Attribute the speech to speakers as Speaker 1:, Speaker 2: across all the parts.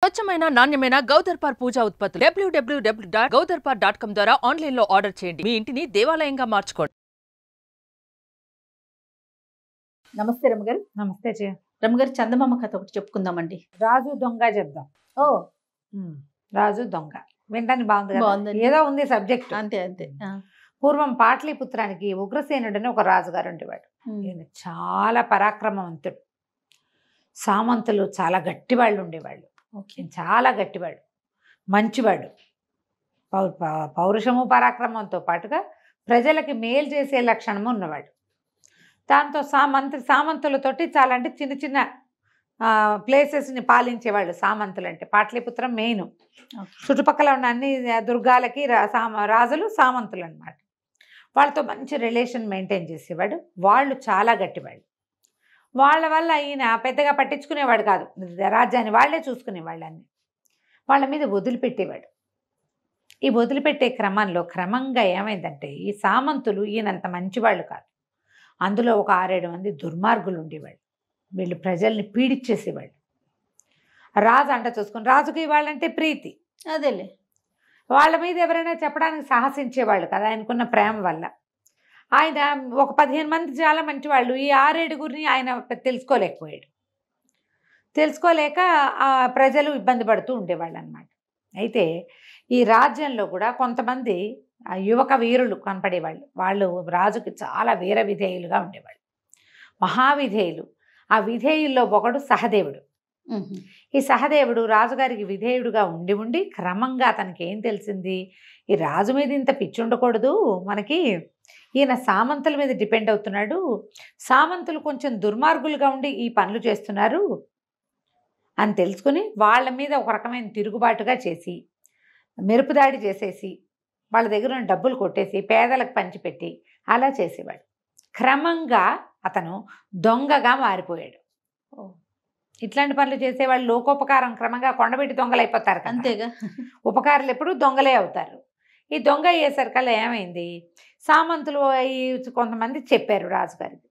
Speaker 1: స్వచ్ఛమైన నాణ్యమైన గౌదర్పార్ పూజా ఉత్పత్తులు www.gaudarpar.com ద్వారా ఆన్లైన్ లో ఆర్డర్ చేయండి. మీ ఇంటిని దేవాలయంగా మార్చుకోండి.
Speaker 2: నమస్తే రమగారు.
Speaker 3: నమస్తే జయ.
Speaker 2: రమగారు, చందమామ కథ ఒకటి చెప్పుకుందామండి.
Speaker 3: రాజు దొంగ చెప్దాం.
Speaker 2: ఓ
Speaker 3: రాజు దొంగ వినడానికి బాగుంది కదా?
Speaker 2: బాగుందండి.
Speaker 3: ఏదో ఉంది సబ్జెక్ట్.
Speaker 2: అంతే అంతే.
Speaker 3: పూర్వం పాటలీపుత్రానికి ఉగ్రసేనుడని ఒక రాజుగారు ఉండేవాడు. ఈయన చాలా పరాక్రమవంతుడు. సామంతులు చాలా గట్టివాళ్ళు ఉండేవాళ్ళు. ఈయన చాలా గట్టివాడు, మంచివాడు. పౌరుషము పరాక్రమంతో పాటుగా ప్రజలకి మేలు చేసే లక్షణము ఉన్నవాడు. దాంతో సామంతులతోటి చాలా అంటే చిన్న చిన్న ప్లేసెస్ని పాలించేవాళ్ళు. సామంతులు అంటే పాటలీపుత్రం మెయిన్. చుట్టుపక్కల ఉన్న అన్ని దుర్గాలకి రాజులు సామంతులు అన్నమాట. వాళ్ళతో మంచి రిలేషన్ మెయింటైన్ చేసేవాడు. వాళ్ళు చాలా గట్టివాళ్ళు. వాళ్ళ వల్ల ఈయన పెద్దగా పట్టించుకునేవాడు కాదు. రాజ్యాన్ని వాళ్ళే చూసుకునేవాళ్ళని. వాళ్ళ మీద వదిలిపెట్టేవాడు. ఈ వదిలిపెట్టే క్రమంగా ఏమైందంటే, ఈ సామంతులు ఈయనంత మంచివాళ్ళు కాదు. అందులో ఒక 6-7 మంది దుర్మార్గులు ఉండేవాళ్ళు. వీళ్ళు ప్రజల్ని పీడిచ్చేసేవాళ్ళు. రాజు అంట చూసుకుని, రాజుకి వాళ్ళంటే ప్రీతి.
Speaker 2: అదేలే.
Speaker 3: వాళ్ళ మీద ఎవరైనా చెప్పడానికి సాహసించేవాళ్ళు కదా, ఆయనకున్న ప్రేమ వల్ల. ఆయన ఒక 15 మంది చాలా మంచివాళ్ళు. ఈ 6-7గురిని ఆయన తెలుసుకోలేక ఆ ప్రజలు ఇబ్బంది పడుతూ ఉండేవాళ్ళు అనమాట. అయితే ఈ రాజ్యంలో కూడా కొంతమంది యువక వీరులు కనపడేవాళ్ళు. వాళ్ళు రాజుకి చాలా వీర విధేయులుగా ఉండేవాళ్ళు, మహావిధేయులు. ఆ విధేయుల్లో ఒకడు సహదేవుడు. ఈ సహదేవుడు రాజుగారికి విధేయుడుగా ఉండి క్రమంగా అతనికి ఏం తెలిసింది, ఈ రాజు మీద ఇంత పిచ్చి ఉండకూడదు మనకి, ఈయన సామంతుల మీద డిపెండ్ అవుతున్నాడు, సామంతులు కొంచెం దుర్మార్గులుగా ఉండి ఈ పనులు చేస్తున్నారు అని తెలుసుకుని వాళ్ళ మీద ఒక రకమైన తిరుగుబాటుగా చేసి, మెరుపుదాడి చేసేసి, వాళ్ళ దగ్గర ఉన్న డబ్బులు కొట్టేసి పేదలకు పంచిపెట్టి అలా చేసేవాడు. క్రమంగా అతను దొంగగా మారిపోయాడు. ఇట్లాంటి పనులు చేసేవాళ్ళు లోకోపకారం క్రమంగా కొండబెట్టి దొంగలు అయిపోతారు.
Speaker 2: అంతేగా,
Speaker 3: ఉపకారులు ఎప్పుడు దొంగలే అవుతారు. ఈ దొంగ అయ్యేసరికల్లా ఏమైంది, సామంతులు కొంతమంది చెప్పారు రాజుగారికి,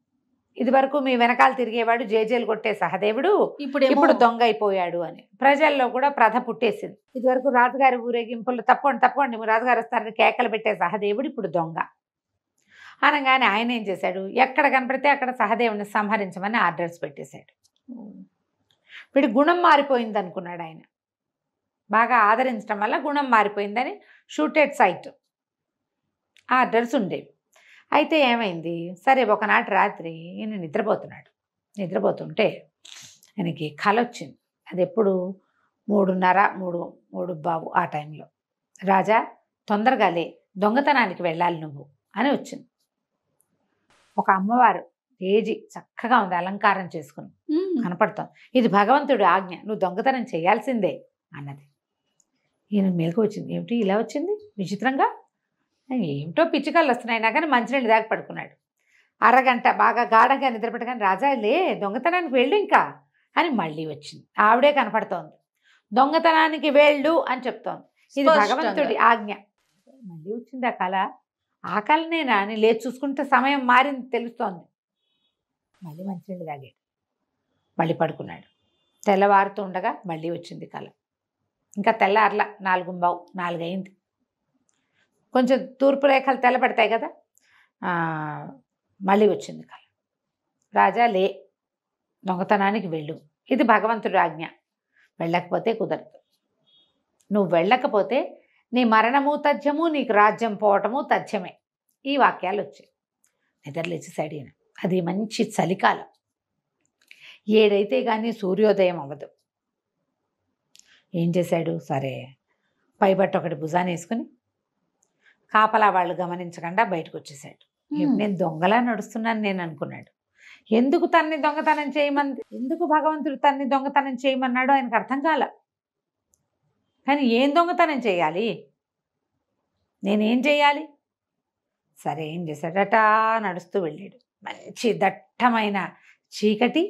Speaker 3: ఇది వరకు మీ వెనకాల తిరిగేవాడు జేజేలు కొట్టే సహదేవుడు ఇప్పుడు దొంగ అయిపోయాడు అని. ప్రజల్లో కూడా ప్రథ పుట్టేసింది. ఇది వరకు రాజుగారి ఊరేగింపులు తప్పండి రాజుగారు వస్తారని కేకలు పెట్టే సహదేవుడు ఇప్పుడు దొంగ అనగానే ఆయన ఏం చేశాడు, ఎక్కడ కనపడితే అక్కడ సహదేవుని సంహరించమని ఆర్డర్స్ పెట్టేశాడు. వీడి గుణం మారిపోయింది అనుకున్నాడు ఆయన. బాగా ఆదరించడం వల్ల గుణం మారిపోయిందని షూటెడ్ సైట్ ఆర్డర్స్ ఉండేవి. అయితే ఏమైంది, సరే ఒకనాటి రాత్రి ఈయన నిద్రపోతుంటే ఆయనకి కల వచ్చింది. అది ఎప్పుడు 3:30 ఆ టైంలో. రాజా తొందరగా లే, దొంగతనానికి వెళ్ళాలి నువ్వు అని వచ్చింది. ఒక అమ్మవారు ఏజీ చక్కగా ఉంది, అలంకారం చేసుకుని కనపడతాం. ఇది భగవంతుడి ఆజ్ఞ, నువ్వు దొంగతనం చేయాల్సిందే అన్నది. ఈయన మేలుకు వచ్చింది. ఏమిటి ఇలా వచ్చింది విచిత్రంగా, ఏమిటో పిచ్చికళ్ళు వస్తున్నాయినా కానీ మంచినీళ్ళు దాకా పడుకున్నాడు. అరగంట బాగా గాఢంగా నిద్రపెట్టగానే రాజా లే, దొంగతనానికి వెళ్ళు ఇంకా అని మళ్ళీ వచ్చింది. ఆవిడే కనపడుతోంది, దొంగతనానికి వెళ్ళు అని చెప్తోంది. ఇది భగవంతుడి ఆజ్ఞ. మళ్ళీ వచ్చింది ఆ కళ. ఆ కళనేనా అని లేచి చూసుకుంటే సమయం మారింది తెలుస్తోంది. మళ్ళీ మంచినీళ్ళు తాగాడు, మళ్ళీ పడుకున్నాడు. తెల్లవారుతూ ఉండగా మళ్ళీ వచ్చింది కళ. ఇంకా తెల్లారలా 4:15 అయింది. కొంచెం తూర్పు రేఖలు తెల్లబడతాయి కదా, మళ్ళీ వచ్చింది కళ. రాజా లే, దొంగతనానికి వెళ్ళు, ఇది భగవంతుడి ఆజ్ఞ, వెళ్ళకపోతే కుదరదు, నువ్వు వెళ్ళకపోతే నీ మరణము తథ్యము, నీకు రాజ్యం పోవటము తథ్యమే. ఈ వాక్యాలు వచ్చాయి. నిద్రలేచేసాడు ఈయన. అది మంచి చలికాలం, 7 అయితే కానీ సూర్యోదయం అవ్వదు. ఏం చేశాడు, సరే పైబట్ట ఒకటి భుజాన్ని వేసుకుని కాపలా వాళ్ళు గమనించకుండా బయటకు వచ్చేసాడు. నేను దొంగలా నడుస్తున్నాను నేను అనుకున్నాడు. ఎందుకు తన్ని దొంగతనం చేయమంది, ఎందుకు భగవంతుడు తన్ని దొంగతనం చేయమన్నాడో ఆయనకు అర్థం కాల. కానీ ఏం దొంగతనం చేయాలి, నేనేం చేయాలి? సరే ఏం చేశాడట, నడుస్తూ వెళ్ళాడు. మంచి దట్టమైన చీకటి,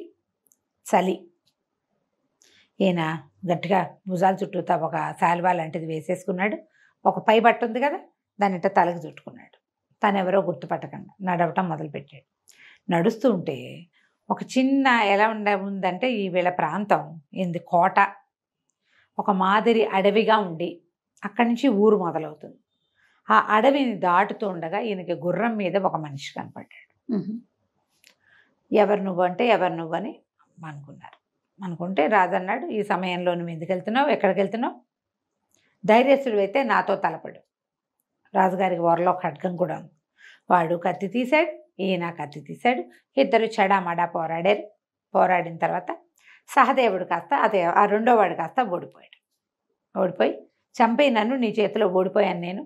Speaker 3: చలి. ఈయన గట్టిగా భుజాల చుట్టూతా ఒక శాల్వా లాంటిది వేసేసుకున్నాడు. ఒక పై బట్ట ఉంది కదా, దానిట తలకు చుట్టుకున్నాడు. తనెవరో గుర్తుపట్టకుండా నడవటం మొదలుపెట్టాడు. నడుస్తూ ఉంటే ఒక చిన్న ఎలా ఉందంటే, ఈ వీళ్ళ ప్రాంతం ఏంది కోట, ఒక మాదిరి అడవిగా ఉండి అక్కడి నుంచి ఊరు మొదలవుతుంది. ఆ అడవిని దాటుతూ ఉండగా ఈయనకి గుర్రం మీద ఒక మనిషి కనపడ్డాడు. ఎవరు నువ్వు అంటే ఎవరు నువ్వు అని అనుకున్నారు. అనుకుంటే రాజు అన్నాడు, ఈ సమయంలో నువ్వు ఎందుకు వెళ్తున్నావు, ఎక్కడికి వెళ్తున్నావు? ధైర్యస్తుడు అయితే నాతో తలపడు. రాజుగారికి వరలో ఖడ్గం కూడా ఉంది. వాడు కత్తి తీశాడు, ఈయన కత్తి తీశాడు. ఇద్దరు చెడామడా పోరాడారు. పోరాడిన తర్వాత సహదేవుడు కాస్త ఆ రెండో వాడు కాస్త ఓడిపోయాడు. ఓడిపోయి చంపి నన్ను నీ చేతిలో ఓడిపోయాను నేను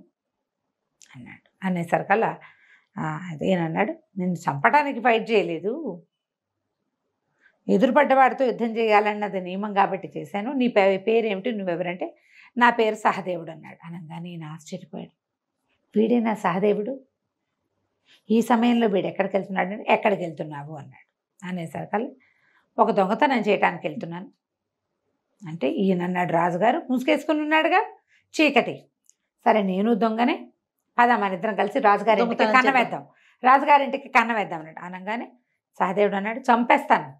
Speaker 3: అన్నాడు. అనేసరికల్లా ఈయనన్నాడు, నిన్ను చంపడానికి ఫైట్ చేయలేదు, ఎదురుపడ్డవాడితో యుద్ధం చేయాలన్నది నియమం కాబట్టి చేశాను. నీ పేరేమిటి, నువ్వెవరంటే నా పేరు సహదేవుడు అన్నాడు. అనగానే ఈయన ఆశ్చర్యపోయాడు. వీడేనా సహదేవుడు? ఈ సమయంలో వీడు ఎక్కడికి వెళ్తున్నాడు అంటే ఎక్కడికి వెళ్తున్నావు అన్నాడు. అనేసరికల్లా ఒక దొంగతనం చేయడానికి వెళ్తున్నాను అంటే ఈయన అన్నాడు, రాజుగారు ముసుకేసుకుని ఉన్నాడుగా, చీకటి. సరే నేను దొంగనే, పద మన ఇద్దరం కలిసి రాజుగారింటికి కన్నం వేద్దాం, రాజుగారింటికి కన్నం వేద్దాం అన్నాడు. అనగానే సహదేవుడు అన్నాడు, చంపేస్తాను,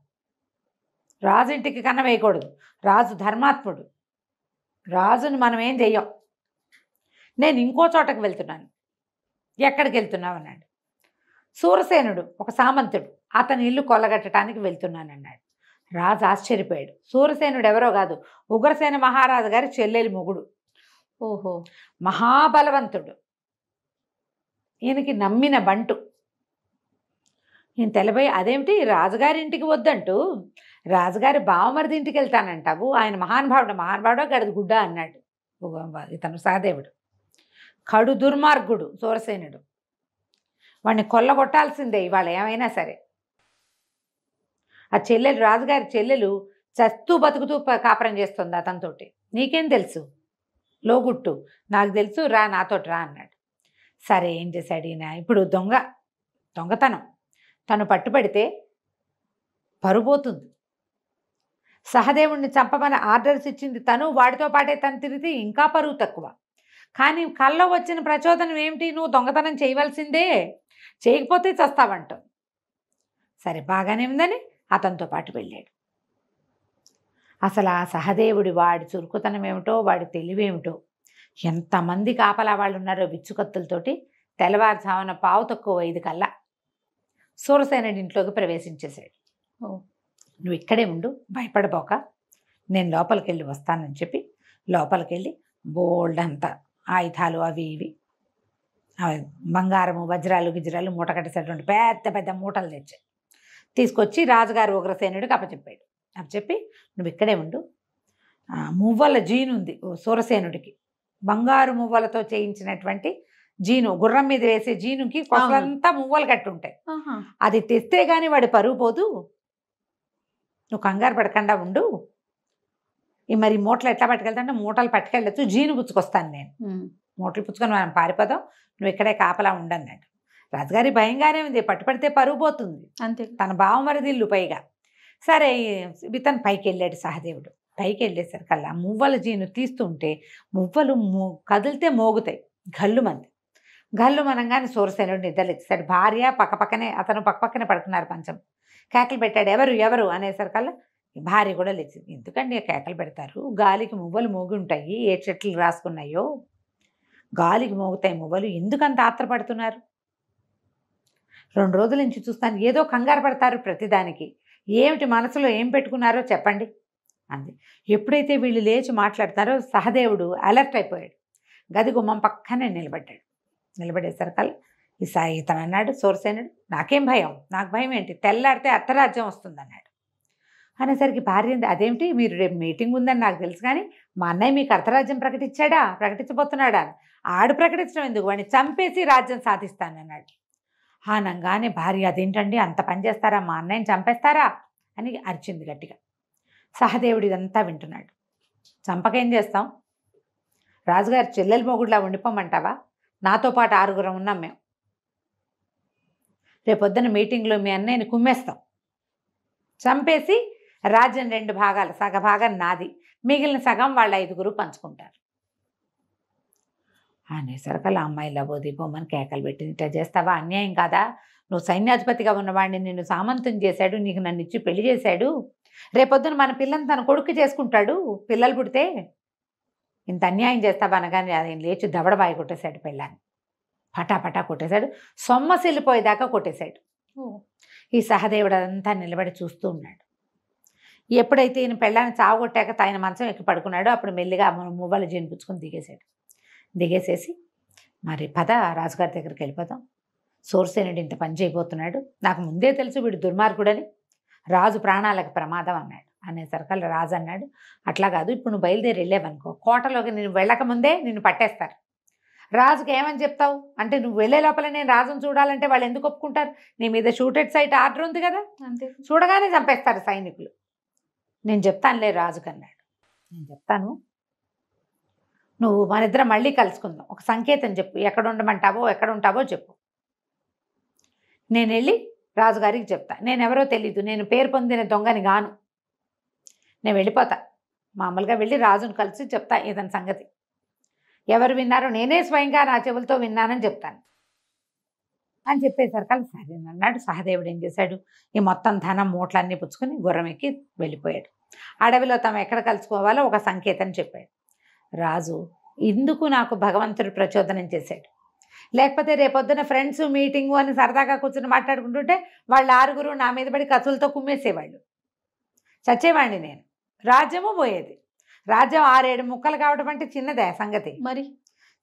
Speaker 3: రాజు ఇంటికి కన్నం వేయకూడదు, రాజు ధర్మాత్ముడు, రాజుని మనం ఏం చెయ్యం, నేను ఇంకో చోటకు వెళ్తున్నాను. ఎక్కడికి వెళ్తున్నావు అన్నాడు. సూరసేనుడు ఒక సామంతుడు, అతని ఇల్లు కొల్లగట్టడానికి వెళ్తున్నానన్నాడు. రాజు ఆశ్చర్యపోయాడు. సూరసేనుడు ఎవరో కాదు, ఉగ్రసేన మహారాజు గారి చెల్లెలి మొగుడు.
Speaker 2: ఓహో,
Speaker 3: మహాబలవంతుడు, ఈయనకి నమ్మిన బంటు. ఈయన తెలబోయి, అదేమిటి రాజుగారి ఇంటికి వద్దంటూ రాజుగారి బావమరిది ఇంటికి వెళ్తానంటావు, ఆయన మహానుభావుడో గడిది గుడ్డ అన్నాడు ఇతను సహదేవుడు. కడు దుర్మార్గుడు సూరసేనుడు, వాడిని కొల్లగొట్టాల్సిందే ఇవాళ ఏమైనా సరే. ఆ చెల్లెలు, రాజుగారి చెల్లెలు చస్తూ బతుకుతూ కాపురం చేస్తుంది అతనితోటి, నీకేం తెలుసు, లోగుట్టు, నాకు తెలుసు, రా నాతోటి రా అన్నాడు. సరే ఏం చేశాడు ఈయన, ఇప్పుడు దొంగతనం తను పట్టుబడితే పరుపోతుంది. సహదేవుడిని చంపమని ఆర్డర్స్ ఇచ్చింది తను, వాడితో పాటే తను తిరిగితే ఇంకా పరువు తక్కువ. కానీ కల్లో వచ్చిన ప్రచోదనం ఏమిటి, నువ్వు దొంగతనం చేయవలసిందే, చేయకపోతే చస్తావంటావు. సరే బాగానే ఉందని అతనితో పాటు వెళ్ళాడు. అసలు ఆ సహదేవుడి వాడి చురుకుతనం ఏమిటో, వాడి తెలివేమిటో, ఎంతమంది కాపలా వాళ్ళు ఉన్నారో విచ్చుకత్తులతోటి తెల్లవారుజామున 4:45 కల్లా సూరసేనుడి ఇంట్లోకి ప్రవేశించేశాడు. నువ్వు ఇక్కడే ఉండు, భయపడబోక, నేను లోపలికి వెళ్ళి వస్తానని చెప్పి లోపలికి వెళ్ళి బోల్డ్ అంతా ఆయుధాలు అవి ఇవి బంగారము వజ్రాలు గిజ్రాలు మూట కట్టేసేటువంటి పెద్ద పెద్ద మూటలు తెచ్చాడు. తీసుకొచ్చి రాజుగారు ఉగ్రసేనుడికి అప్పచెప్పాడు. అప్పచెప్పి నువ్వు ఇక్కడే ఉండు, మువ్వల జీను ఉంది సూరసేనుడికి, బంగారు మువ్వలతో చేయించినటువంటి జీను, గుర్రం మీద వేసే జీనుకి కొసలంతా మువ్వలు కట్టుంటాయి, అది తెస్తే కానీ వాడి పరుగు పోదు, నువ్వు కంగారు పడకుండా ఉండు. మరి మూటలు ఎట్లా పట్టుకెళ్తాంటే మూటలు పట్టుకెళ్ళచ్చు, జీను పుచ్చుకొస్తాను నేను, మూటలు పుచ్చుకొని మనం పారిపోదాం, నువ్వు ఇక్కడే కాపలా ఉండన్నాడు. రాజుగారి భయంగానే ఉంది, పట్టుపడితే పరుగు పోతుంది, అంతే, తన బావమరిదిల్లు పైగా. సరే ఇతను పైకి వెళ్ళాడు సహదేవుడు. పైకి వెళ్ళేసరికల్లా మువ్వల జీను తీస్తుంటే మువ్వలు కదిలితే మోగుతాయి, గల్లు మంది. గల్లు మనంగానే సూరసేనుడు నిద్రలేచాడు. భార్య పక్కపక్కనే, అతను పక్కపక్కనే పడుకున్నారు పంచం. కేకలు పెట్టాడు, ఎవరు ఎవరు అనేసరికల్లా భార్య కూడా లేచింది. ఎందుకండి కేకలు పెడతారు, గాలికి మువ్వలు మోగి ఉంటాయి, ఏ చెట్లు రాసుకున్నాయో గాలికి మోగుతాయి మువ్వలు, ఎందుకంత ఆత్రపడుతున్నారు? 2 రోజుల నుంచి చూస్తాను, ఏదో కంగారు పడతారు ప్రతిదానికి, ఏమిటి మనసులో ఏం పెట్టుకున్నారో చెప్పండి అంది. ఎప్పుడైతే వీళ్ళు లేచి మాట్లాడతారో సహదేవుడు అలర్ట్ అయిపోయాడు. గది గుమ్మం పక్కనే నిలబడ్డాడు. నిలబడేసరికల్లా ఇతను అన్నాడు సూరసేనుడు, నాకేం భయం, నాకు భయం ఏంటి, తెల్లాడితే అర్ధరాజ్యం వస్తుందన్నాడు. అనేసరికి భార్య, అదేమిటి మీరు రేపు మీటింగ్ ఉందని నాకు తెలుసు, కానీ మా అన్నయ్య మీకు అర్ధరాజ్యం ప్రకటించబోతున్నాడా? ఆడు ప్రకటించడం ఎందుకు, వాడిని చంపేసి రాజ్యం సాధిస్తానన్నాడు. అనగానే భార్య, అదేంటండి అంత పని చేస్తారా, మా అన్నయ్యని చంపేస్తారా అని అరిచింది గట్టిగా. సహదేవుడు ఇదంతా వింటున్నాడు. చంపకేం చేస్తాం, రాజుగారి చెల్లెలు మొగుడులా ఉండిపోమంటావా? నాతో పాటు 6 ఉన్నాం మేము, రేపొద్దున మీటింగ్లో మీ అన్నయ్యని కుమ్మేస్తాం, చంపేసి రాజ్యం 2 భాగాలు, సగభాగం నాది, మిగిలిన సగం వాళ్ళ 5 పంచుకుంటారు అనేసరికల్లా అమ్మాయి లబోదీపోమని కేకలు పెట్టింది. ఇట్లా చేస్తావా, అన్యాయం కాదా? నువ్వు సైన్యాధిపతిగా ఉన్నవాడిని నిన్ను సామంతం చేశాడు, నీకు నన్ను ఇచ్చి పెళ్లి చేశాడు, రేపొద్దున మన పిల్లని తన కొడుకు చేసుకుంటాడు, పిల్లలు పుడితే ఇంత అన్యాయం చేస్తావా అనగానే ఆయన లేచి దవడబాయి కొట్టేశాడు పెళ్ళాన్ని. పటాపటా కొట్టేశాడు, సొమ్మసిల్లిపోయేదాకా కొట్టేశాడు. ఈ సహదేవుడు అదంతా నిలబడి చూస్తూ ఉన్నాడు. ఎప్పుడైతే ఈయన పెళ్ళాన్ని చావగొట్టాక ఆయన మంచం ఎక్కి పడుకున్నాడో అప్పుడు మెల్లిగా మువ్వలు జీనిపుచ్చుకొని దిగేశాడు. దిగేసేసి మరి పద రాజుగారి దగ్గరికి వెళ్ళిపోదాం, సూరసేనుడు ఇంత పని చేయబోతున్నాడు, నాకు ముందే తెలుసు వీడు దుర్మార్గుడని, రాజు ప్రాణాలకు ప్రమాదం అన్నాడు. అనేసరికల్లా రాజు అన్నాడు, అట్లా కాదు, ఇప్పుడు నువ్వు బయలుదేరి వెళ్ళావనుకో కోటలోకి నేను వెళ్ళకముందే నిన్ను పట్టేస్తారు. రాజుకి ఏమని చెప్తావు అంటే, నువ్వు వెళ్ళే లోపల నేను రాజును చూడాలంటే వాళ్ళు ఎందుకు ఒప్పుకుంటారు? నీ మీద షూటెడ్ సైట్ ఆర్డర్ ఉంది కదా,
Speaker 2: అంతే,
Speaker 3: చూడగానే చంపేస్తారు సైనికులు. నేను చెప్తానులే రాజుకు అన్నాడు. నేను చెప్తాను, నువ్వు మన ఇద్దరం మళ్ళీ కలుసుకుందాం, ఒక సంకేతం చెప్పు, ఎక్కడ ఉండమంటావో ఎక్కడ ఉంటావో చెప్పు, నేను వెళ్ళి రాజుగారికి చెప్తా. నేను ఎవరో తెలీదు, నేను పేరు పొందిన దొంగని గాను, నేను వెళ్ళిపోతా, మామూలుగా వెళ్ళి రాజును కలిసి చెప్తా ఏదైనా సంగతి, ఎవరు విన్నారో నేనే స్వయంగా నా చెవులతో విన్నానని చెప్తాను అని చెప్పేసరికి సరే అన్నాడు. సహదేవుడు ఏం చేశాడు, ఈ మొత్తం ధనం మూటలన్నీ పుచ్చుకొని గుర్రం ఎక్కి వెళ్ళిపోయాడు. అడవిలో తమ ఎక్కడ కలుసుకోవాలో ఒక సంకేతం చెప్పాడు. రాజు ఇందుకు నాకు భగవంతుడు ప్రచోదనం చేశాడు, లేకపోతే రేపొద్దున ఫ్రెండ్స్ మీటింగు అని సరదాగా కూర్చొని మాట్లాడుకుంటుంటే వాళ్ళు 6 నా మీద పడి కత్తులతో కుమ్మేసేవాళ్ళు, చచ్చేవాడిని నేను, రాజ్యము పోయేది. రాజ్యం 6-7 ముక్కలు కావడం అంటే చిన్నదే సంగతి.
Speaker 2: మరి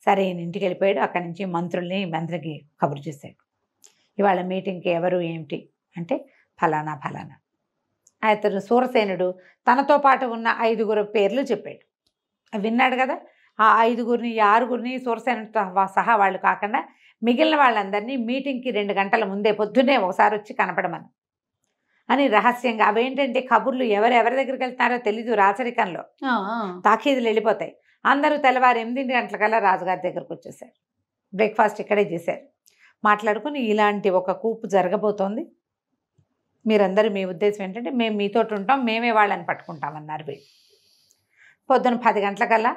Speaker 3: సరే ఈయన ఇంటికి వెళ్ళిపోయాడు. అక్కడి నుంచి మంత్రికి కబురు చేశాడు, ఇవాళ మీటింగ్కి ఎవరు ఏమిటి అంటే ఫలానా ఫలానా. అతను సూరసేనుడు తనతో పాటు ఉన్న 5 పేర్లు చెప్పాడు. విన్నాడు కదా, ఆ 5 ఈ 6 సూరసేనుడితో సహా వాళ్ళు కాకుండా మిగిలిన వాళ్ళందరినీ మీటింగ్కి 2 గంటల ముందే పొద్దున్నే ఒకసారి వచ్చి కనపడమని అని రహస్యంగా. అవేంటంటే కబుర్లు ఎవరెవరి దగ్గరికి వెళ్తున్నారో తెలీదు, రాచరికంలో తాకీదులు వెళ్ళిపోతాయి. అందరూ తెల్లవారు 8 గంటలకల్లా రాజుగారి దగ్గరకు వచ్చేసారు. బ్రేక్ఫాస్ట్ ఇక్కడే చేశారు. మాట్లాడుకుని ఇలాంటి ఒక కూపు జరగబోతోంది, మీరందరూ మీ ఉద్దేశం ఏంటంటే మేము మీతో ఉంటాం, మేమే వాళ్ళని పట్టుకుంటామన్నారు వీళ్ళు. పొద్దున 10 గంటలకల్లా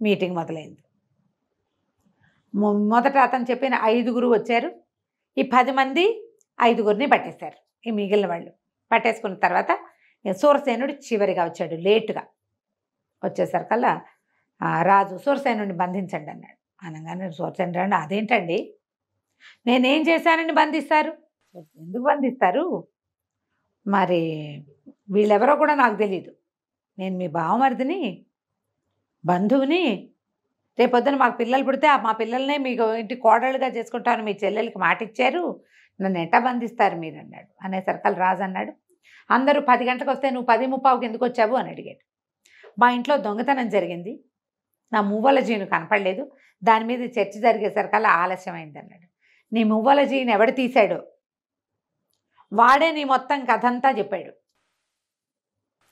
Speaker 3: మీటింగ్ మొదలైంది. మొదట అతను చెప్పిన 5 వచ్చారు. ఈ 10 మంది 5 పట్టేశారు. ఈ మిగిలిన వాళ్ళు పట్టేసుకున్న తర్వాత సూరసేనుడు చివరిగా వచ్చాడు. లేటుగా వచ్చేసరికల్లా రాజు సూరసేనుడిని బంధించండి అన్నాడు. అనగానే సూరసేనుడు అదేంటండి, నేనేం చేశానని బంధిస్తారు? ఎందుకు బంధిస్తారు? మరి వీళ్ళెవరో కూడా నాకు తెలీదు, నేను మీ బావమరిదిని, బంధువుని, రేపొద్దున మాకు పిల్లలు పుడితే మా పిల్లల్నే మీకు ఇంటి కోడళ్ళుగా చేసుకుంటాను మీ చెల్లెలకి మాట ఇచ్చారు, నన్ను ఎట్టా బంధిస్తారు మీరు అన్నాడు. అనేసరికల్ రాజు అన్నాడు, అందరూ 10 గంటలకు వస్తే నువ్వు 10:35కి ఎందుకు వచ్చావు అని అడిగాడు. మా ఇంట్లో దొంగతనం జరిగింది, నా మువ్వల జీను కనపడలేదు, దాని మీద చర్చ జరిగేసరికల్లా ఆలస్యమైంది అన్నాడు. నీ మువ్వల జీను ఎవడు తీశాడో వాడే నీ మొత్తం కథ అంతా చెప్పాడు.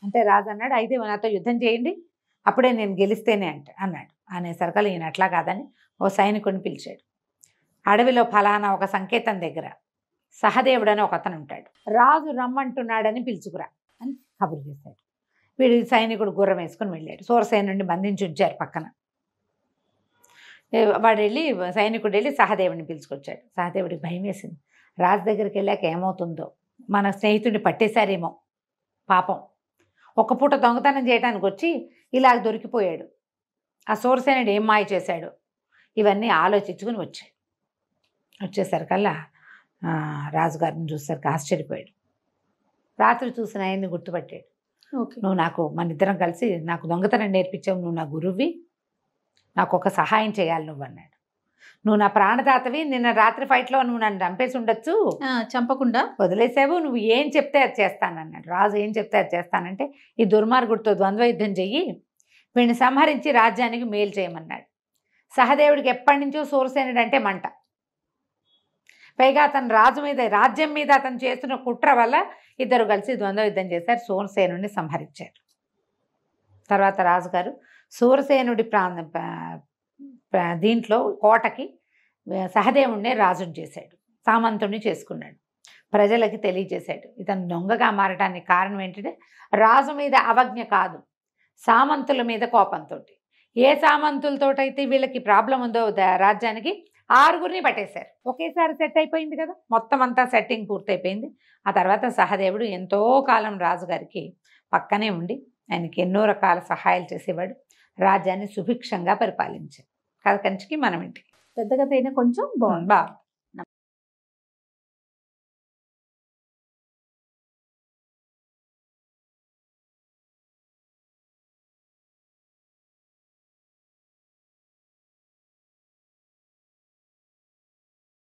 Speaker 3: అంటే రాజు అన్నాడు, అయితే నాతో యుద్ధం చేయండి, అప్పుడే నేను గెలిస్తేనే అన్నాడు. అనేసరికల్లా ఈయన అట్లా కాదని ఓ సైనికుడిని పిలిచాడు. అడవిలో ఫలానా ఒక సంకేతం దగ్గర సహదేవుడు అని ఒక అతను ఉంటాడు, రాజు రమ్మంటున్నాడని పిలుచుకురా అని కబురు చేశాడు. వీడు సైనికుడు గుర్రం వేసుకుని వెళ్ళాడు. సూరసేనుడిని బంధించి ఉంచారు పక్కన. సైనికుడు వెళ్ళి సహదేవుడిని పిలుచుకొచ్చాడు. సహదేవుడికి భయం వేసింది, రాజు దగ్గరికి వెళ్ళాక ఏమవుతుందో, మన స్నేహితుడిని పట్టేశారేమో పాపం, ఒక్క పూట దొంగతనం చేయడానికి వచ్చి ఇలా దొరికిపోయాడు, ఆ సూరసేనుడు ఏం మాయ చేశాడు, ఇవన్నీ ఆలోచించుకుని వచ్చాడు. వచ్చేసరికల్లా రాజుగారిని చూసేసరికి ఆశ్చర్యపోయాడు. రాత్రి చూసిన ఆయన్ని గుర్తుపట్టాడు. నువ్వు మన ఇద్దరం కలిసి నాకు దొంగతనం నేర్పించావు, నువ్వు నా గురువువి, నాకు ఒక సహాయం చేయాలి నువ్వు అన్నాడు. నువ్వు నా ప్రాణదాతవి, నిన్న రాత్రి ఫైట్లో నువ్వు నన్ను చంపేసి ఉండొచ్చు,
Speaker 2: చంపకుండా
Speaker 3: వదిలేసావు, నువ్వు ఏం చెప్తే అది చేస్తానన్నాడు. రాజు ఏం చెప్తే అది చేస్తానంటే ఈ దుర్మార్గుడితో ద్వంద్వ యుద్ధం చెయ్యి, వీడిని సంహరించి రాజ్యానికి మేలు చేయమన్నాడు. సహదేవుడికి ఎప్పటి నుంచో సూరసేనుడు అంటే మంట, పైగా అతను రాజ్యం మీద అతను చేస్తున్న కుట్ర వల్ల ఇద్దరు కలిసి ద్వంద్వ యుద్ధం చేశారు, సూరసేనుడిని సంహరించారు. తర్వాత రాజుగారు సూరసేనుడి దీంట్లో కోటకి సహదేవుడినే రాజుని చేశాడు, సామంతుడిని చేసుకున్నాడు, ప్రజలకి తెలియజేశాడు. ఇతను దొంగగా మారడానికి కారణం ఏంటంటే రాజు మీద అవజ్ఞ కాదు, సామంతుల మీద కోపంతో. ఏ సామంతులతోటైతే వీళ్ళకి ప్రాబ్లం ఉందో రాజ్యానికి 6 పట్టేశారు. ఒకేసారి సెట్ అయిపోయింది కదా, మొత్తం అంతా సెట్టింగ్ పూర్తయిపోయింది. ఆ తర్వాత సహదేవుడు ఎంతో కాలం రాజుగారికి పక్కనే ఉండి ఆయనకి ఎన్నో రకాల సహాయాలు చేసేవాడు. రాజ్యాన్ని సుభిక్షంగా పరిపాలించారు. కథ కంచికి మనం ఇంటికి.
Speaker 2: పెద్ద కథ అయినా కొంచెం బాగుంది.
Speaker 3: బాగుంది.